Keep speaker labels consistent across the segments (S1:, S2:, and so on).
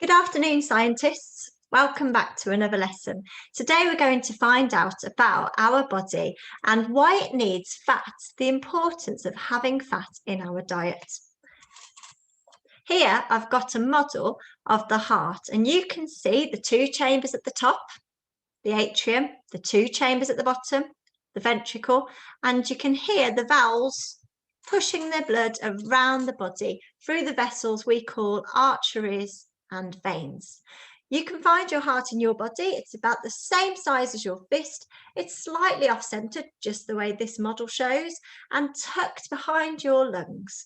S1: Good afternoon, scientists. Welcome back to another lesson. Today we're going to find out about our body and why it needs fat, the importance of having fat in our diet. Here I've got a model of the heart, and you can see the two chambers at the top, the atrium, the two chambers at the bottom, the ventricle, and you can hear the valves pushing the blood around the body through the vessels we call arteries and veins. You can find your heart in your body. It's about the same size as your fist. It's slightly off-centered, just the way this model shows, and tucked behind your lungs.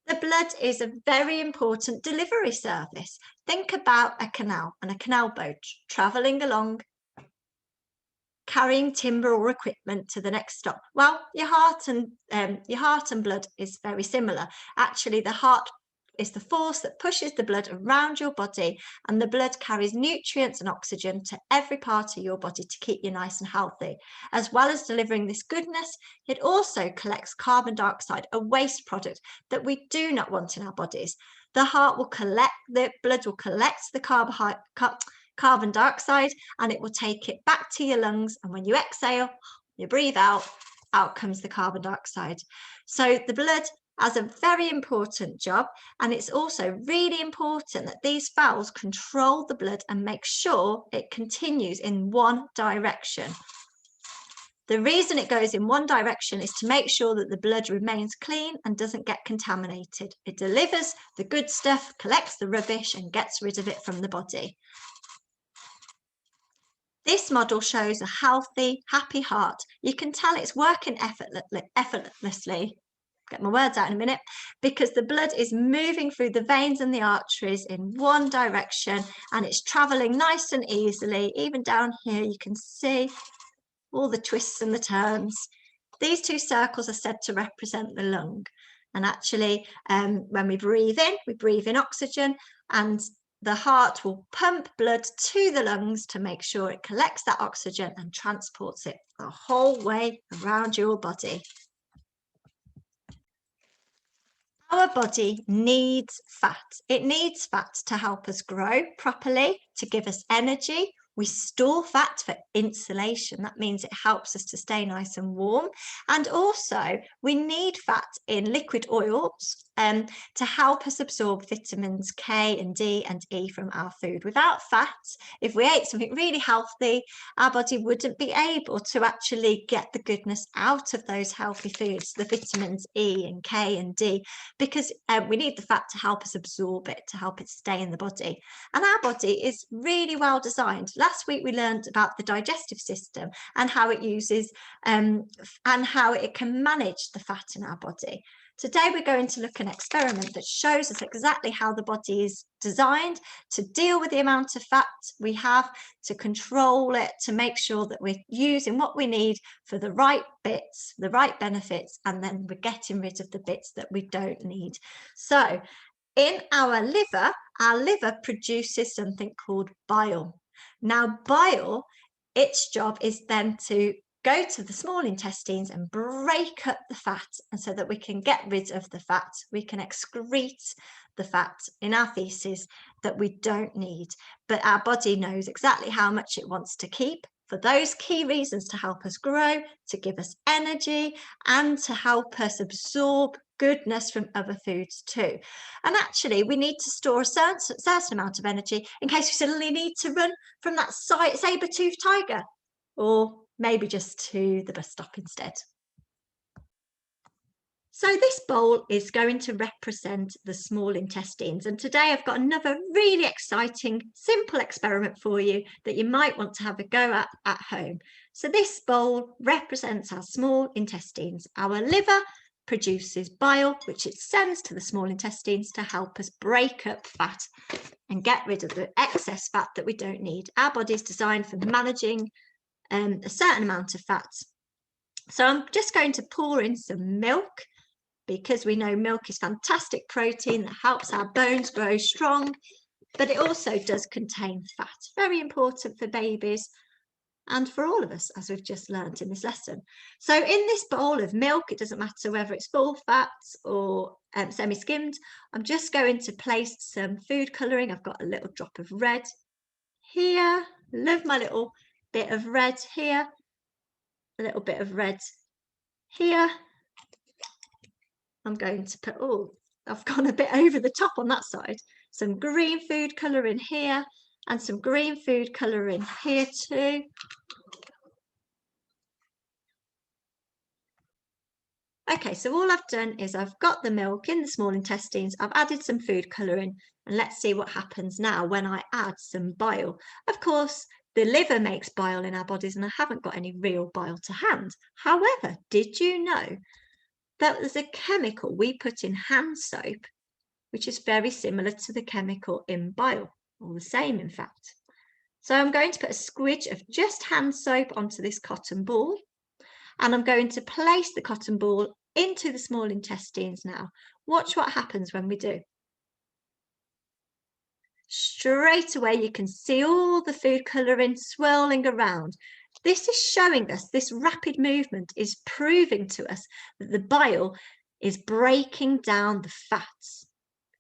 S1: The blood is a very important delivery service. Think about a canal and a canal boat travelling along, carrying timber or equipment to the next stop. Well, your heart and blood is very similar. Actually, the heart is the force that pushes the blood around your body, and the blood carries nutrients and oxygen to every part of your body to keep you nice and healthy. As well as delivering this goodness, it also collects carbon dioxide, a waste product that we do not want in our bodies. The blood will collect the carbon dioxide, and it will take it back to your lungs, and when you exhale, you breathe out comes the carbon dioxide. So the blood has a very important job, and it's also really important that these valves control the blood and make sure it continues in one direction. The reason it goes in one direction is to make sure that the blood remains clean and doesn't get contaminated. It delivers the good stuff, collects the rubbish, and gets rid of it from the body. This model shows a healthy, happy heart. You can tell it's working effortlessly. Get my words out in a minute, because the blood is moving through the veins and the arteries in one direction, and it's traveling nice and easily. Even down here, you can see all the twists and the turns. These two circles are said to represent the lung. And actually, when we breathe in oxygen, and the heart will pump blood to the lungs to make sure it collects that oxygen and transports it the whole way around your body. Our body needs fat. It needs fat to help us grow properly, to give us energy. We store fat for insulation. That means it helps us to stay nice and warm. And also, we need fat in liquid oils to help us absorb vitamins K and D and E from our food. Without fat, if we ate something really healthy, our body wouldn't be able to actually get the goodness out of those healthy foods, the vitamins E and K and D, because we need the fat to help us absorb it, to help it stay in the body. And our body is really well designed. Last week we learned about the digestive system and how it uses and how it can manage the fat in our body. Today we're going to look at an experiment that shows us exactly how the body is designed to deal with the amount of fat we have, to control it, to make sure that we're using what we need for the right bits, the right benefits, and then we're getting rid of the bits that we don't need. So in our liver produces something called bile. Now, bile, its job is then to go to the small intestines and break up the fat, and so that we can get rid of the fat. We can excrete the fat in our feces that we don't need, but our body knows exactly how much it wants to keep for those key reasons: to help us grow, to give us energy, and to help us absorb goodness from other foods too. And actually, we need to store a certain amount of energy in case we suddenly need to run from that saber-toothed tiger, or maybe just to the bus stop instead. So this bowl is going to represent the small intestines. And today I've got another really exciting, simple experiment for you that you might want to have a go at home. So this bowl represents our small intestines. Our liver produces bile, which it sends to the small intestines to help us break up fat and get rid of the excess fat that we don't need. Our body is designed for managing a certain amount of fat. So I'm just going to pour in some milk, because we know milk is fantastic protein that helps our bones grow strong, but it also does contain fat, very important for babies. and for all of us, as we've just learnt in this lesson. So in this bowl of milk, it doesn't matter whether it's full fats or semi-skimmed, I'm just going to place some food colouring. I've got a little drop of red here. Love my little bit of red here. A little bit of red here. I'm going to put, oh, I've gone a bit over the top on that side. Some green food colouring here and some green food colouring here too. Okay, so all I've done is I've got the milk in the small intestines, I've added some food colouring, and let's see what happens now when I add some bile. Of course, the liver makes bile in our bodies and I haven't got any real bile to hand. However, did you know that there's a chemical we put in hand soap, which is very similar to the chemical in bile, or the same in fact. So I'm going to put a squidge of just hand soap onto this cotton ball, and I'm going to place the cotton ball into the small intestines now. Watch what happens when we do. Straight away, you can see all the food colouring swirling around. This is showing us, this rapid movement is proving to us that the bile is breaking down the fats,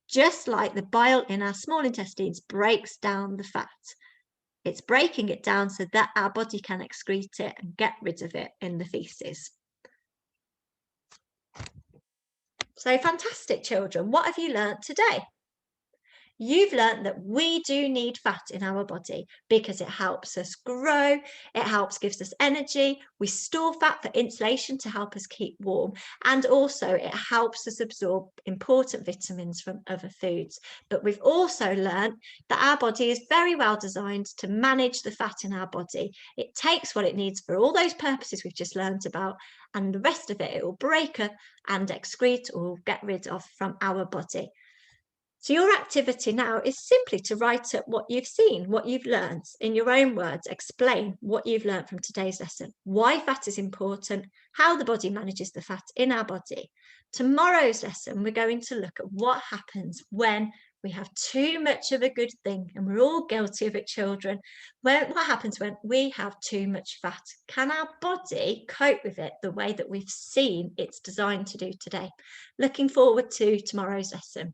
S1: just like the bile in our small intestines breaks down the fat. It's breaking it down so that our body can excrete it and get rid of it in the feces. So fantastic, children. What have you learnt today? You've learnt that we do need fat in our body because it helps us grow, it helps gives us energy, we store fat for insulation to help us keep warm, and also it helps us absorb important vitamins from other foods. But we've also learnt that our body is very well designed to manage the fat in our body. It takes what it needs for all those purposes we've just learnt about, and the rest of it will break up and excrete or get rid of from our body. So your activity now is simply to write up what you've seen, what you've learned in your own words. Explain what you've learned from today's lesson, why fat is important, how the body manages the fat in our body. Tomorrow's lesson, we're going to look at what happens when we have too much of a good thing, and we're all guilty of it, children. What happens when we have too much fat? Can our body cope with it the way that we've seen it's designed to do today? Looking forward to tomorrow's lesson.